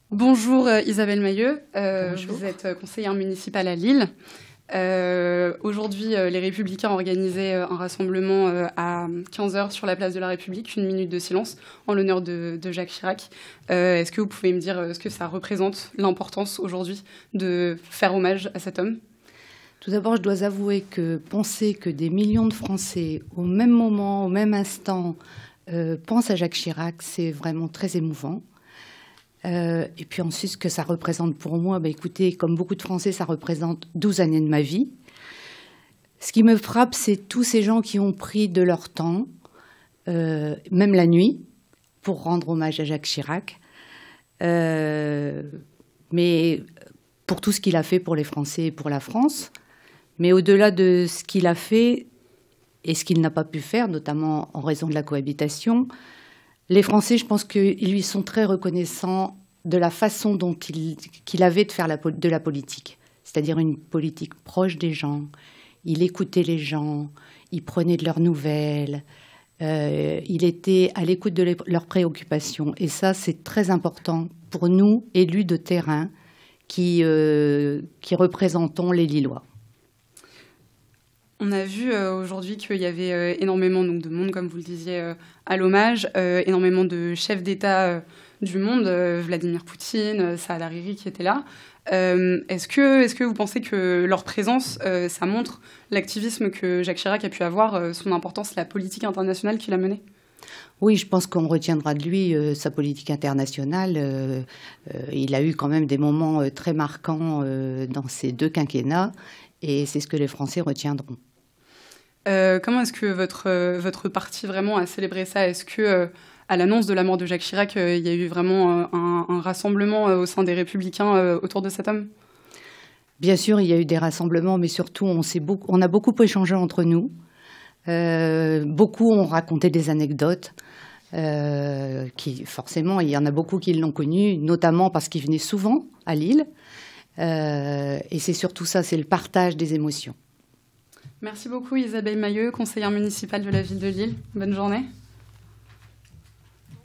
Bonjour Isabelle Mailleux, Bonjour. vous êtes conseillère municipale à Lille. Aujourd'hui, les Républicains ont organisé un rassemblement à 15 heures sur la place de la République, une minute de silence en l'honneur de Jacques Chirac. Est-ce que vous pouvez me dire ce que ça représente, l'importance aujourd'hui de faire hommage à cet homme? Tout d'abord, je dois avouer que penser que des millions de Français, au même moment, au même instant, pensent à Jacques Chirac, c'est vraiment très émouvant. Et puis ensuite, ce que ça représente pour moi, écoutez, comme beaucoup de Français, ça représente 12 années de ma vie. Ce qui me frappe, c'est tous ces gens qui ont pris de leur temps, même la nuit, pour rendre hommage à Jacques Chirac. Mais pour tout ce qu'il a fait pour les Français et pour la France. Mais au-delà de ce qu'il a fait et ce qu'il n'a pas pu faire, notamment en raison de la cohabitation, les Français, je pense qu'ils lui sont très reconnaissants de la façon dont qu'il avait de faire de la politique, c'est-à-dire une politique proche des gens. Il écoutait les gens, il prenait de leurs nouvelles, il était à l'écoute de leurs préoccupations. Et ça, c'est très important pour nous, élus de terrain, qui représentons les Lillois. On a vu aujourd'hui qu'il y avait énormément donc, de monde, comme vous le disiez, à l'hommage, énormément de chefs d'État du monde, Vladimir Poutine, Saad Hariri qui étaient là. Est-ce que vous pensez que leur présence, ça montre l'activisme que Jacques Chirac a pu avoir, son importance, la politique internationale qu'il a menée? Oui, je pense qu'on retiendra de lui sa politique internationale. Il a eu quand même des moments très marquants dans ces deux quinquennats, et c'est ce que les Français retiendront. Comment est-ce que votre parti vraiment a célébré ça? Est-ce que, à l'annonce de la mort de Jacques Chirac, il y a eu vraiment un rassemblement au sein des Républicains autour de cet homme? Bien sûr, il y a eu des rassemblements, mais surtout, on a beaucoup échangé entre nous. Beaucoup ont raconté des anecdotes. Forcément, il y en a beaucoup qui l'ont connu, notamment parce qu'il venait souvent à Lille. Et c'est surtout ça, c'est le partage des émotions. Merci beaucoup Isabelle Mailleux, conseillère municipale de la ville de Lille. Bonne journée.